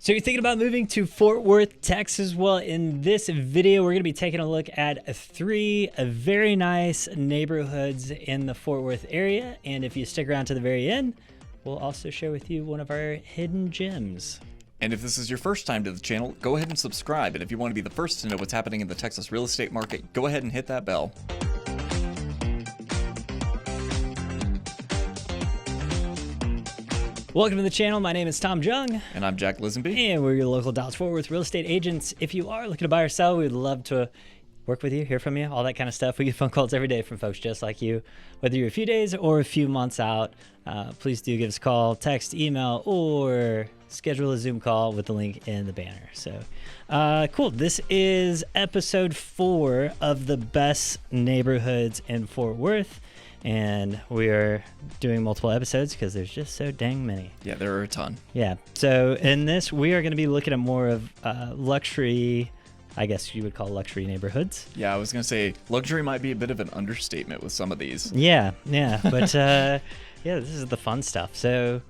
So you're thinking about moving to Fort Worth, Texas? Well, in this video, we're going to be taking a look at three very nice neighborhoods in the Fort Worth area. And if you stick around to the very end, we'll also share with you one of our hidden gems. And if this is your first time to the channel, go ahead and subscribe. And if you want to be the first to know what's happening in the Texas real estate market, go ahead and hit that bell. Welcome to the channel. My name is Tom Jung. And I'm Jack Lisenby. And we're your local Dallas-Fort Worth real estate agents. If you are looking to buy or sell, we'd love to work with you, hear from you, all that kind of stuff. We get phone calls every day from folks just like you. Whether you're a few days or a few months out, please do give us a call, text, email, or schedule a Zoom call with the link in the banner. So cool. This is episode 4 of the best neighborhoods in Fort Worth. And we are doing multiple episodes because there's just so dang many. Yeah, there are a ton. Yeah. So in this, we are going to be looking at more of luxury, I guess you would call luxury neighborhoods. Yeah, I was going to say luxury might be a bit of an understatement with some of these. Yeah. But yeah, this is the fun stuff. So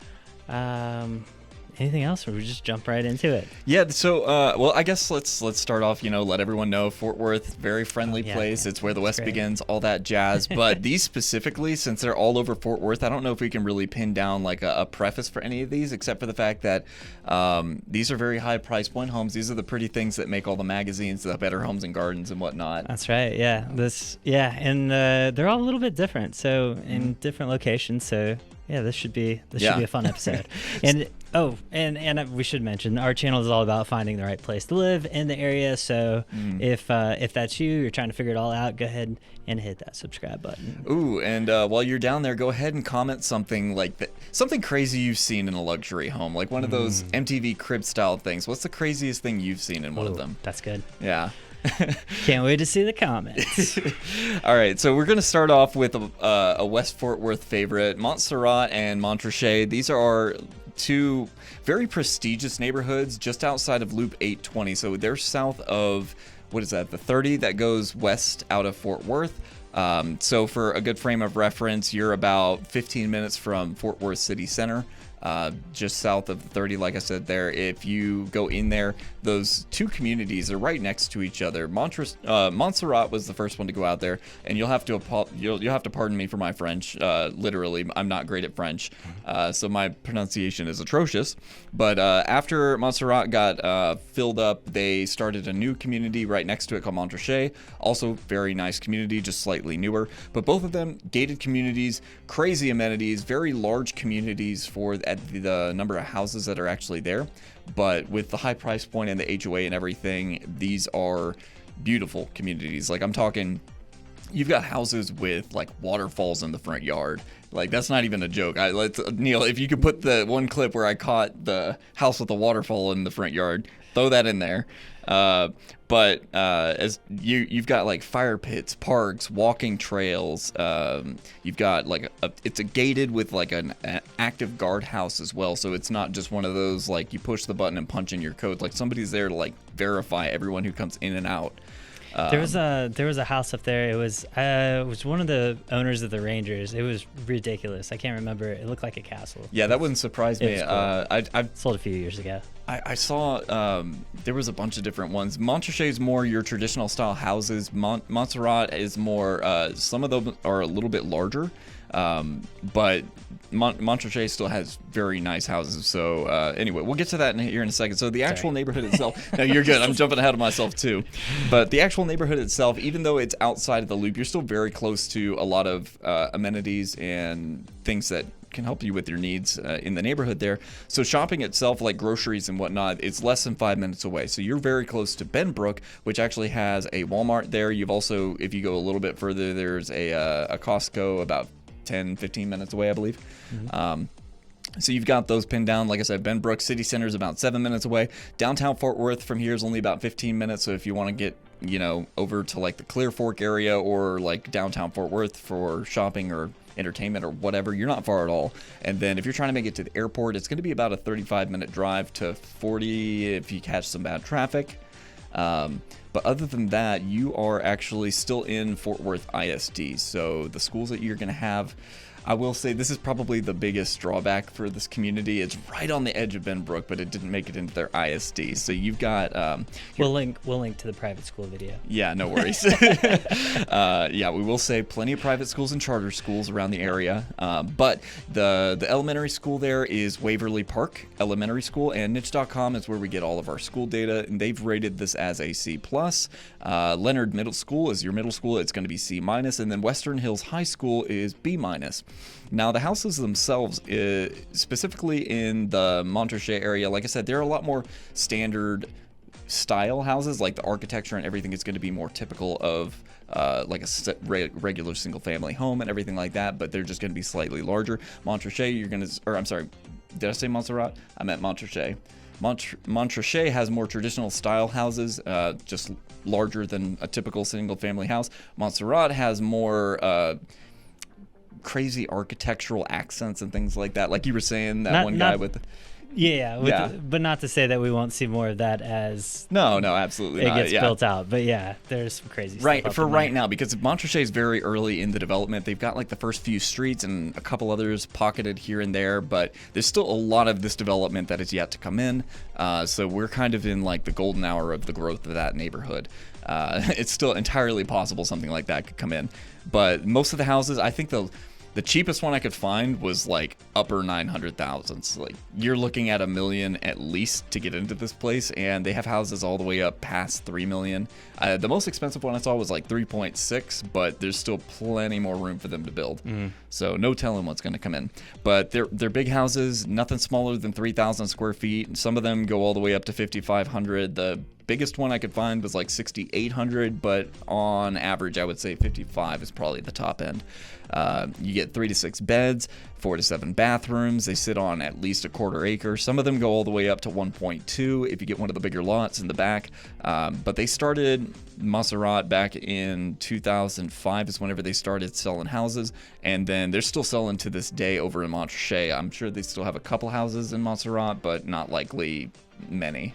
anything else, or we just jump right into it? Yeah, so well, I guess let's start off, let everyone know Fort Worth, very friendly place. It's where the West begins, all that jazz. But these specifically, since they're all over Fort Worth, I don't know if we can really pin down like a preface for any of these, except for the fact that these are very high price point homes. These are the pretty things that make all the magazines, the Better Homes and Gardens and whatnot. That's right. Yeah. And they're all a little bit different. So in different locations. So yeah, this should be a fun episode. And we should mention our channel is all about finding the right place to live in the area. So if that's you're trying to figure it all out, go ahead and hit that subscribe button. Ooh, and while you're down there, go ahead and comment something like that, something crazy you've seen in a luxury home, like one of those MTV crib style things. What's the craziest thing you've seen in one of them? That's good. Yeah. Can't wait to see the comments. All right, so we're going to start off with a West Fort Worth favorite, Monserrat and Montrache. These are two very prestigious neighborhoods just outside of Loop 820. So they're south of, what is that, the 30 that goes west out of Fort Worth. So for a good frame of reference, you're about 15 minutes from Fort Worth City Center. Just south of 30, like I said there. If you go in there, those two communities are right next to each other. Monserrat was the first one to go out there, and you'll have to pardon me for my French. Literally, I'm not great at French, so my pronunciation is atrocious. But after Monserrat got filled up, they started a new community right next to it called Montrache. Also, very nice community, just slightly newer. But both of them gated communities, crazy amenities, very large communities for the number of houses that are actually there. But with the high price point and the HOA and everything, these are beautiful communities. Like, I'm talking, you've got houses with like waterfalls in the front yard. Like, that's not even a joke. Neil, if you could put the one clip where I caught the house with the waterfall in the front yard, throw that in there. But as you've got like fire pits, parks, walking trails. You've got like it's a gated with like an active guardhouse as well. So it's not just one of those like you push the button and punch in your code. Like, somebody's there to like verify everyone who comes in and out. There was a house up there. It was one of the owners of the Rangers. It was ridiculous. I can't remember. It looked like a castle. Yeah, that wouldn't surprise me. Cool. I've sold a few years ago. I saw there was a bunch of different ones. Montrache is more your traditional style houses. Monserrat is more, some of them are a little bit larger, but Montrache still has very nice houses. So anyway, we'll get to that here in a second. So the actual neighborhood itself, no, you're good. I'm jumping ahead of myself too. But the actual neighborhood itself, even though it's outside of the loop, you're still very close to a lot of amenities and things that can help you with your needs in the neighborhood there. So shopping itself, like groceries and whatnot, it's less than 5 minutes away. So you're very close to Benbrook, which actually has a Walmart there. You've also, if you go a little bit further, there's a Costco about 10-15 minutes away, I believe. So you've got those pinned down. Like I said, Benbrook City Center is about 7 minutes away. Downtown Fort Worth from here is only about 15 minutes. So if you want to get, over to like the Clear Fork area or like downtown Fort Worth for shopping or entertainment or whatever, you're not far at all. And then if you're trying to make it to the airport, it's going to be about a 35-minute drive to 40 if you catch some bad traffic. But other than that, you are actually still in Fort Worth ISD. So the schools that you're going to have, I will say this is probably the biggest drawback for this community. It's right on the edge of Benbrook, but it didn't make it into their ISD. So you've got we'll link to the private school video. Yeah, no worries. Yeah, we will say plenty of private schools and charter schools around the area. But the elementary school there is Waverly Park Elementary School, and niche.com is where we get all of our school data, and they've rated this as a C+. Leonard Middle School is your middle school. It's going to be C-, and then Western Hills High School is B-. Now, the houses themselves, specifically in the Montrache area, like I said, they're a lot more standard style houses. Like the architecture and everything is going to be more typical of like a regular single family home and everything like that, but they're just going to be slightly larger. Montrache, I'm sorry, did I say Monserrat? I meant Montrache. Montrache has more traditional style houses, just larger than a typical single family house. Monserrat has more crazy architectural accents and things like that. Like you were saying, that guy with... Yeah, but not to say that we won't see more of that as no, absolutely it gets built out. But yeah, there's some crazy stuff for right now, because Montrache is very early in the development. They've got like the first few streets and a couple others pocketed here and there, but there's still a lot of this development that is yet to come in. So we're kind of in like the golden hour of the growth of that neighborhood. It's still entirely possible something like that could come in, but most of the houses, I think the cheapest one I could find was like upper 900,000s. Like you're looking at $1 million at least to get into this place, and they have houses all the way up past $3 million. The most expensive one I saw was like 3.6, but there's still plenty more room for them to build. So no telling what's going to come in. But they're big houses, nothing smaller than 3,000 square feet. Some of them go all the way up to 5,500. The biggest one I could find was like 6,800, but on average, I would say 55 is probably the top end. You get 3 to 6 beds, 4 to 7 bathrooms. They sit on at least a quarter acre. Some of them go all the way up to 1.2 if you get one of the bigger lots in the back. But they started Monserrat back in 2005 is whenever they started selling houses. And then they're still selling to this day over in Montrache. I'm sure they still have a couple houses in Monserrat, but not likely many.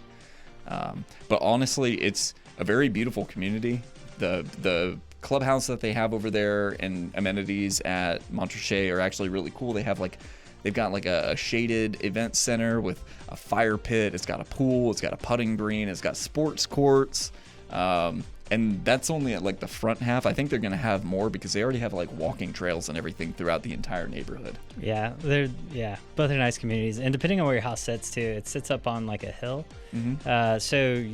But honestly, it's a very beautiful community. The clubhouse that they have over there and amenities at Montrache are actually really cool. They've got like a shaded event center with a fire pit. It's got a pool. It's got a putting green. It's got sports courts. And that's only at like the front half. I think they're going to have more because they already have like walking trails and everything throughout the entire neighborhood. Yeah, both are nice communities. And depending on where your house sits too, it sits up on like a hill. So,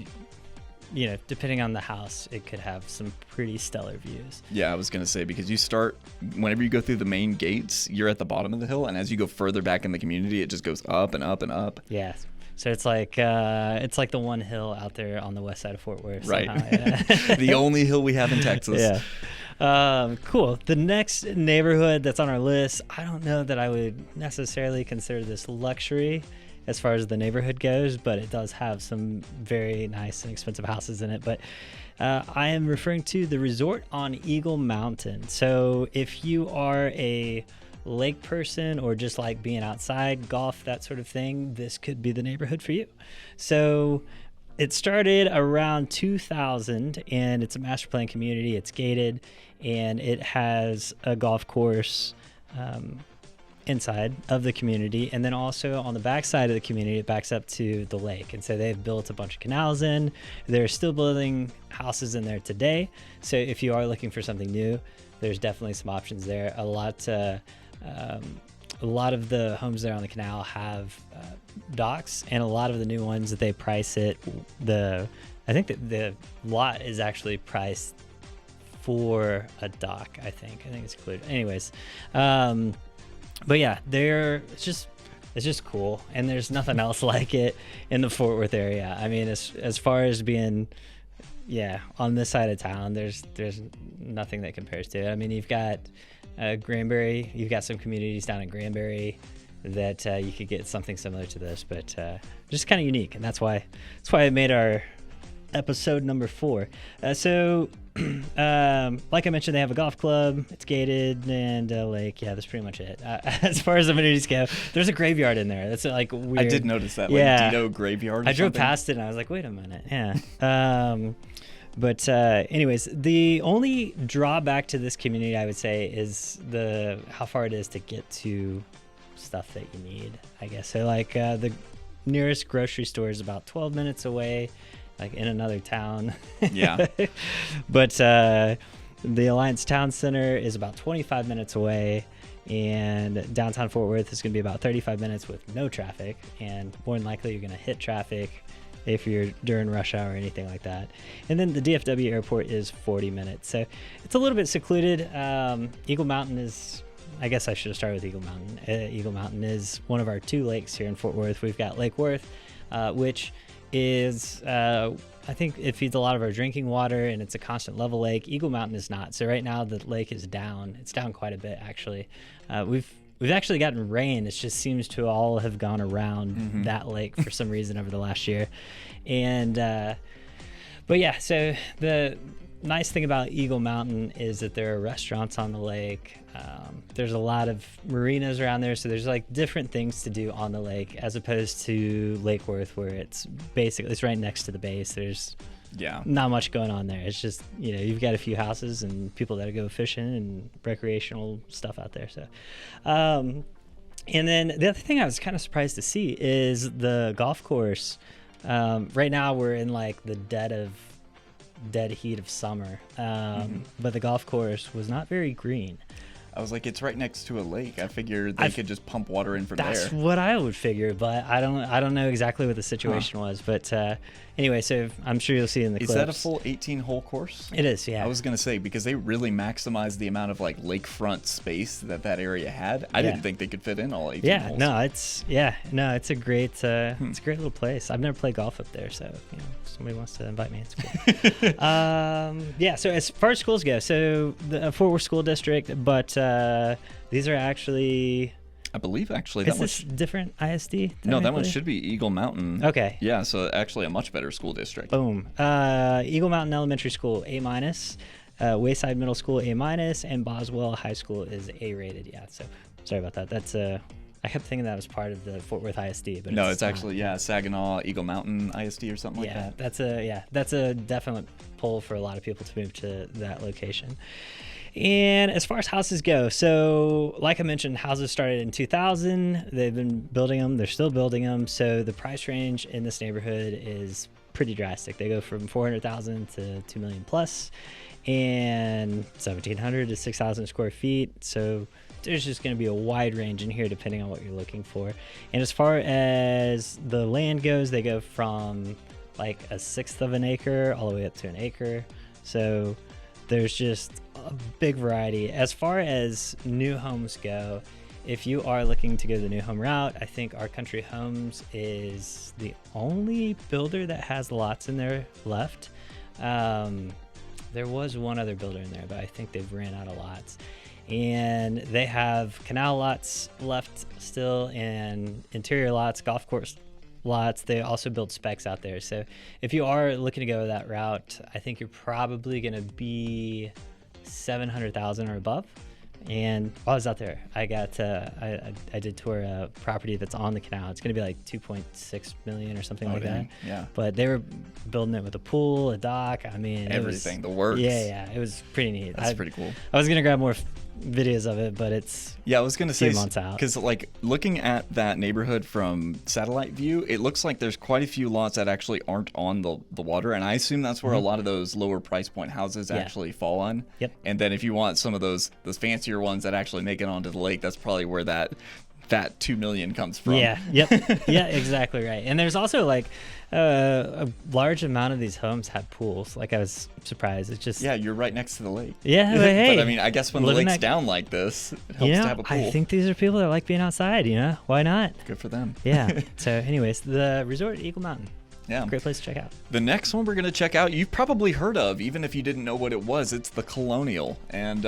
you know, depending on the house, it could have some pretty stellar views. Yeah, I was going to say, because whenever you go through the main gates, you're at the bottom of the hill. And as you go further back in the community, it just goes up and up and up. Yeah. So it's like the one hill out there on the west side of Fort Worth. Right. Yeah. The only hill we have in Texas. Yeah. Cool. The next neighborhood that's on our list, I don't know that I would necessarily consider this luxury as far as the neighborhood goes, but it does have some very nice and expensive houses in it. But I am referring to the resort on Eagle Mountain. So if you are a lake person or just like being outside, golf, that sort of thing, this could be the neighborhood for you. So it started around 2000, and it's a master plan community. It's gated, and it has a golf course inside of the community, and then also on the back side of the community it backs up to the lake. And so they've built a bunch of canals in. They're still building houses in there today, so if you are looking for something new, there's definitely some options there. A lot of the homes there on the canal have docks, and a lot of the new ones that they price it, I think that the lot is actually priced for a dock. I think it's included. Anyways, but yeah, it's just cool, and there's nothing else like it in the Fort Worth area. I mean, as far as being, on this side of town, there's nothing that compares to it. I mean, you've got Granbury, you've got some communities down in Granbury that you could get something similar to this, but just kind of unique, and that's why I made our episode number 4. So like I mentioned, they have a golf club, it's gated, and a lake. Yeah, that's pretty much it. As far as amenities go, there's a graveyard in there. That's like weird. I did notice that, like Dito graveyard. I drove past it and I was like, wait a minute. Yeah. But anyways, the only drawback to this community, I would say, is how far it is to get to stuff that you need, I guess. So like the nearest grocery store is about 12 minutes away, like in another town. Yeah. But the Alliance Town Center is about 25 minutes away, and downtown Fort Worth is going to be about 35 minutes with no traffic, and more than likely you're going to hit traffic if you're during rush hour or anything like that. And then the DFW airport is 40 minutes, so it's a little bit secluded. Eagle Mountain is, I guess I should have started with Eagle Mountain. Eagle Mountain is one of our 2 lakes here in Fort Worth. We've got Lake Worth, which is I think it feeds a lot of our drinking water, and it's a constant level lake. Eagle Mountain is not. So right now the lake is down. It's down quite a bit, actually. We've actually gotten rain. It just seems to all have gone around that lake for some reason over the last year. And but yeah, so the nice thing about Eagle Mountain is that there are restaurants on the lake. There's a lot of marinas around there, so there's like different things to do on the lake as opposed to Lake Worth, where it's right next to the base. There's not much going on there. It's just, you've got a few houses and people that go fishing and recreational stuff out there. So, and then the other thing I was kind of surprised to see is the golf course. Right now we're in like the dead heat of summer, but the golf course was not very green. I was like, it's right next to a lake. I figured they could just pump water in from there. That's what I would figure, but I don't know exactly what the situation was. But anyway, so I'm sure you'll see in the clips. Is that a full 18-hole course? It is, yeah. I was going to say, because they really maximized the amount of like lakefront space that area had. I didn't think they could fit in all 18 holes. It's a great it's a great little place. I've never played golf up there, so if somebody wants to invite me, it's cool. So as far as schools go, so the Fort Worth School District, but these are actually, I believe actually is this different ISD? No, that one should be Eagle Mountain. Okay. Yeah, so actually a much better school district. Boom. Eagle Mountain Elementary School, A-, Wayside Middle School, A-, and Boswell High School is A-rated. Yeah, so sorry about that. That's I kept thinking that was part of the Fort Worth ISD, but no, it's actually Saginaw Eagle Mountain ISD or something like that. That's a definite pull for a lot of people to move to that location. And as far as houses go, so like I mentioned, houses started in 2000. They've been building them. They're still building them. So the price range in this neighborhood is pretty drastic. They go from $400,000 to $2 million plus, and 1,700 to 6,000 square feet. So there's just going to be a wide range in here depending on what you're looking for. And as far as the land goes, they go from like 1/6 of an acre all the way up to an acre. So there's just a big variety. As far as new homes go, if you are looking to go the new home route, I think Our Country Homes is the only builder that has lots in there left. There was one other builder in there, but I think they've ran out of lots. And they have canal lots left still, and interior lots, golf course lots. They also build specs out there. So if you are looking to go that route, I think you're probably going to be 700,000 or above. And while I was out there, I got I did tour a property that's on the canal. It's going to be like 2.6 million or something like that. Yeah. But they were building it with a pool, a dock. I mean, everything, the works. Yeah. It was pretty neat. That's pretty cool. I was going to grab more videos of it, but it's I was going to say, months out. Because like looking at that neighborhood from satellite view, it looks like there's quite a few lots that actually aren't on the water, and I assume that's where a lot of those lower price point houses actually fall on. Yep. And then if you want some of those fancier ones that actually make it onto the lake, that's probably where that 2 million comes from. Yeah. Yep. Yeah, exactly right. And there's also like a large amount of these homes have pools. Like I was surprised. It's just you're right next to the lake. Yeah, but hey, but I mean, I guess when the lake's down like this, it helps to have a pool. I think these are people that like being outside. Why not? Good for them. Yeah. So, anyways, the resort at Eagle Mountain. Yeah. Great place to check out. The next one we're going to check out, you've probably heard of, even if you didn't know what it was. It's the Colonial. And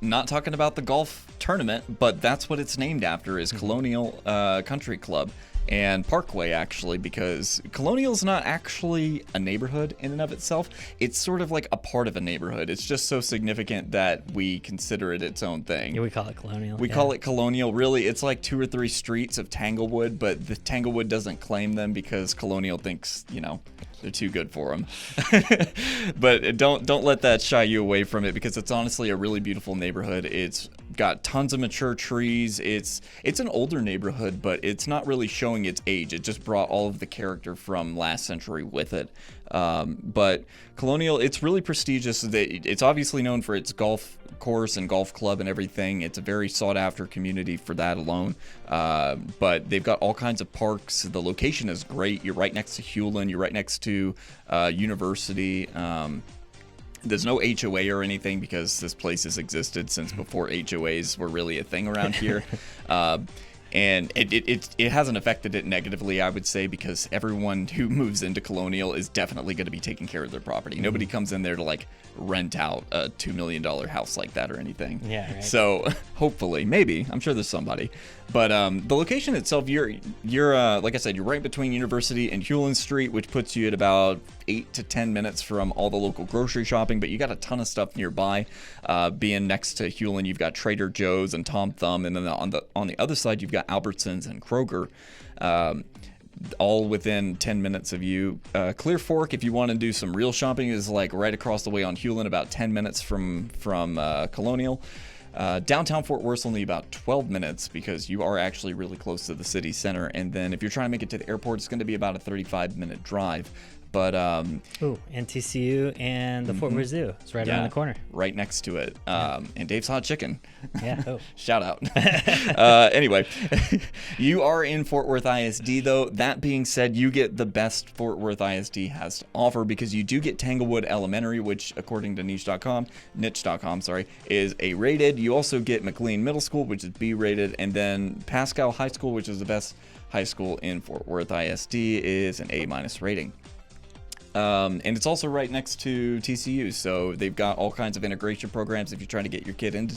not talking about the golf tournament, but that's what it's named after, is Colonial Country Club. and Parkway, actually, because Colonial's not actually a neighborhood in and of itself. It's sort of like a part of a neighborhood. It's just so significant that we consider it its own thing. Yeah, we call it Colonial. We call it Colonial. Really, it's like 2 or 3 streets of Tanglewood, but the Tanglewood doesn't claim them because Colonial thinks, they're too good for them. But don't let that shy you away from it, because it's honestly a really beautiful neighborhood. It's got tons of mature trees. It's an older neighborhood, but it's not really showing its age. It just brought all of the character from last century with it. But Colonial, it's really prestigious. It's obviously known for its golf course and golf club and everything. It's a very sought after community for that alone. But they've got all kinds of parks. The location is great. You're right next to Hewlin. You're right next to University. There's no HOA or anything because this place has existed since before HOAs were really a thing around here. And it hasn't affected it negatively, I would say, because everyone who moves into Colonial is definitely going to be taking care of their property. Nobody comes in there to like rent out a $2 million house like that or anything. Yeah, right. So hopefully, maybe, I'm sure there's somebody. But the location itself, you're like I said, you're right between University and Hewlin Street, which puts you at about 8 to 10 minutes from all the local grocery shopping. But you got a ton of stuff nearby. Being next to Hewlin, you've got Trader Joe's and Tom Thumb, and then on the other side, you've got Albertsons and Kroger. All within 10 minutes of you. Clear Fork, if you want to do some real shopping, is like right across the way on Hewlin, about 10 minutes from Colonial. Downtown Fort Worth's only about 12 minutes because you are actually really close to the city center. And then if you're trying to make it to the airport, it's going to be about a 35-minute drive. But and TCU and the Fort Worth Zoo. It's right around the corner. Right next to it. And Dave's Hot Chicken. Yeah. Oh. Shout out. Anyway, you are in Fort Worth ISD, though. That being said, you get the best Fort Worth ISD has to offer because you do get Tanglewood Elementary, which, according to niche.com, is A-rated. You also get McLean Middle School, which is B-rated, and then Pascal High School, which is the best high school in Fort Worth ISD, is an A- rating. And it's also right next to TCU, so they've got all kinds of integration programs if you're trying to get your kid into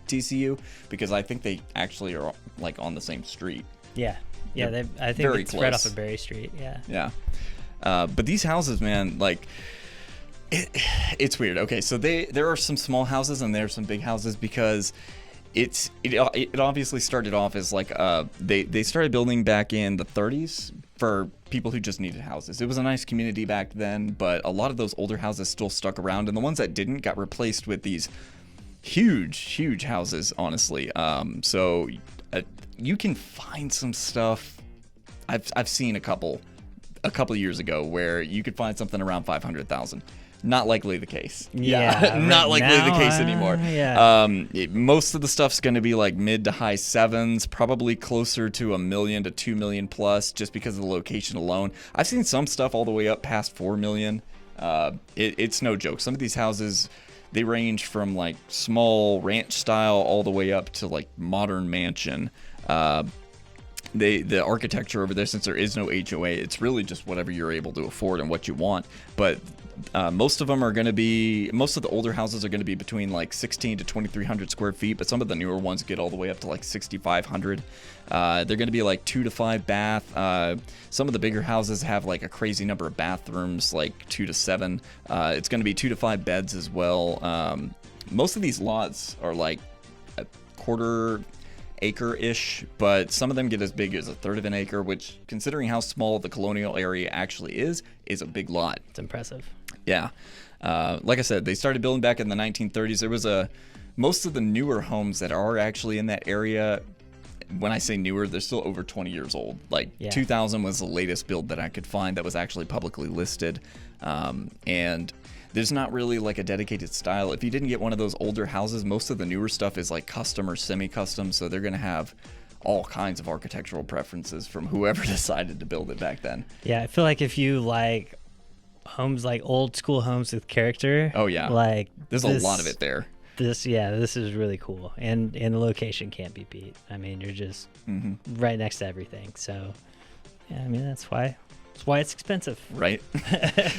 TCU, because I think they actually are like on the same street. Yeah, I think it's right off of Berry Street. Yeah. But these houses, man, like it's weird. Okay, so there are some small houses and there are some big houses because it obviously started off as like they started building back in the 30s for people who just needed houses. It was a nice community back then, but a lot of those older houses still stuck around, and the ones that didn't got replaced with these huge houses, honestly. So you can find some stuff. I've seen a couple years ago where you could find something around 500,000. Not likely the case. Yeah, not likely now, the case anymore. Yeah. Most of the stuff's going to be like mid to high sevens, probably closer to $1 million to $2 million plus, just because of the location alone. I've seen some stuff all the way up past $4 million. It's no joke. Some of these houses, they range from like small ranch style all the way up to like modern mansion. The architecture over there, since there is no HOA, it's really just whatever you're able to afford and what you want. But most of the older houses are going to be between like 16 to 2,300 square feet, but some of the newer ones get all the way up to like 6,500. They're going to be like 2 to 5 bath. Some of the bigger houses have like a crazy number of bathrooms, like 2 to 7. It's going to be 2 to 5 beds as well. Most of these lots are like a quarter acre-ish, but some of them get as big as a third of an acre, which, considering how small the Colonial area actually is a big lot. It's impressive. Yeah. Like I said, they started building back in the 1930s. There was most of the newer homes that are actually in that area, when I say newer, they're still over 20 years old. Like 2000 was the latest build that I could find that was actually publicly listed. And there's not really like a dedicated style. If you didn't get one of those older houses, most of the newer stuff is like custom or semi-custom, so they're going to have all kinds of architectural preferences from whoever decided to build it back then. Yeah, I feel like if you like homes, like old school homes with character, like there's a lot of it there. This is really cool, and the location can't be beat. I mean, you're just right next to everything. So yeah, I mean that's why it's expensive. Right.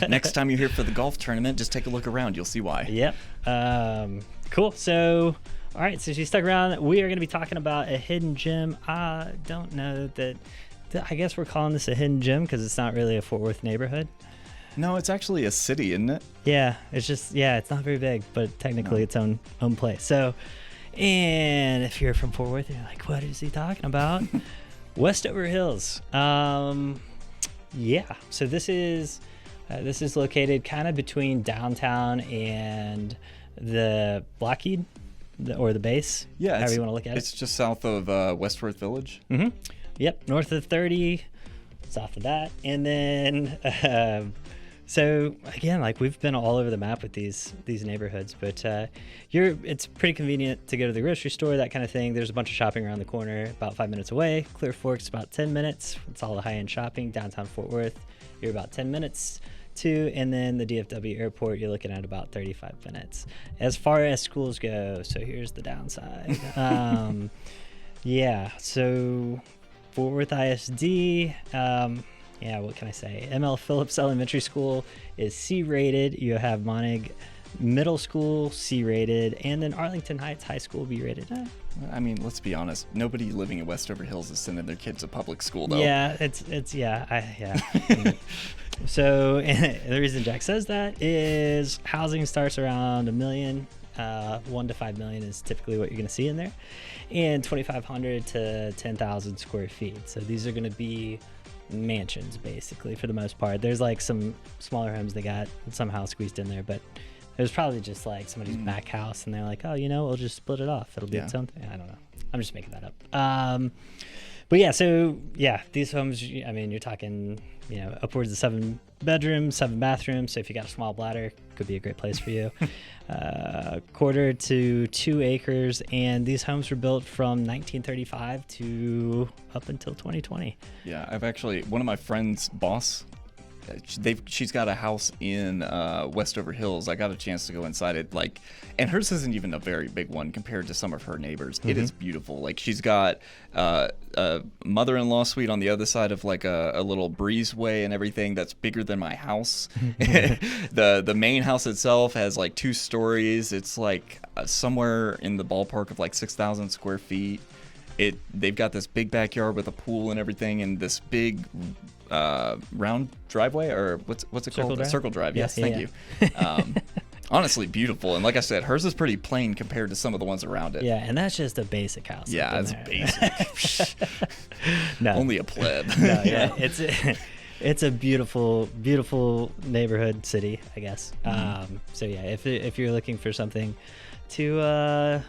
Next time you're here for the golf tournament, just take a look around. You'll see why. Yep. Cool. So, all right, since you stuck around, we are going to be talking about a hidden gem. I don't know that I guess we're calling this a hidden gem because it's not really a Fort Worth neighborhood. No, it's actually a city, isn't it? Yeah, it's not very big, but technically its own place. So, and if you're from Fort Worth, you're like, what is he talking about? Westover Hills. Yeah. So this is located kind of between downtown and the Blockade, or the base. Yeah, however you want to look at it. It's just south of Westworth Village. Mm-hmm. Yep, north of 30, south of that, and then so again, like we've been all over the map with these neighborhoods, but it's pretty convenient to go to the grocery store, that kind of thing. There's a bunch of shopping around the corner, about 5 minutes away. Clear Fork's about 10 minutes. It's all the high-end shopping. Downtown Fort Worth, you're about 10 minutes to, and then the DFW airport, you're looking at about 35 minutes. As far as schools go, so here's the downside. Yeah, so Fort Worth ISD, what can I say? ML Phillips Elementary School is C-rated. You have Monig Middle School, C-rated, and then Arlington Heights High School, B-rated. I mean, let's be honest. Nobody living in Westover Hills is sending their kids to public school, though. Yeah, So the reason Jack says that is housing starts around $1 million. 1 to 5 million is typically what you're going to see in there, and 2,500 to 10,000 square feet. So these are going to be mansions, basically, for the most part. There's like some smaller homes they got somehow squeezed in there, but it was probably just like somebody's back house, and they're like, oh, we'll just split it off. It'll be its own thing. I don't know. I'm just making that up. But yeah, so yeah, these homes, I mean, you're talking, upwards of 7 bedrooms, 7 bathrooms. So if you got a small bladder, could be a great place for you. 1/4 to 2 acres, and these homes were built from 1935 to up until 2020. Yeah, I've actually, one of my friend's boss, she's got a house in Westover Hills. I got a chance to go inside it, and hers isn't even a very big one compared to some of her neighbors. Mm-hmm. It is beautiful. Like, she's got a mother-in-law suite on the other side of like a little breezeway and everything that's bigger than my house. The main house itself has like 2 stories. It's like somewhere in the ballpark of like 6,000 square feet. They've got this big backyard with a pool and everything, and this big round driveway, or what's it called? Drive? Circle drive. Yes, thank you. Honestly, beautiful. And like I said, hers is pretty plain compared to some of the ones around it. Yeah, and that's just a basic house. Yeah, it's basic. No. Only a pleb. No, yeah, it's a beautiful, beautiful neighborhood city, I guess. Mm-hmm. So yeah, if you're looking for something to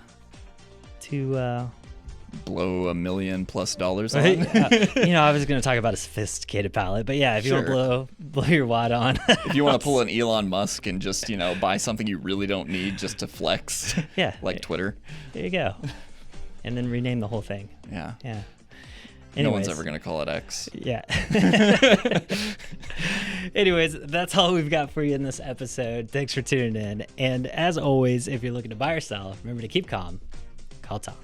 blow $1 million+ on. I was going to talk about a sophisticated palette, but yeah, if you want to blow your wad on, if you want to pull an Elon Musk and just buy something you really don't need just to flex, like Twitter, there you go, and then rename the whole thing. Yeah. Anyways, no one's ever going to call it X. Yeah. Anyways, that's all we've got for you in this episode. Thanks for tuning in, and as always, if you're looking to buy or sell, remember to keep calm. Call Tom.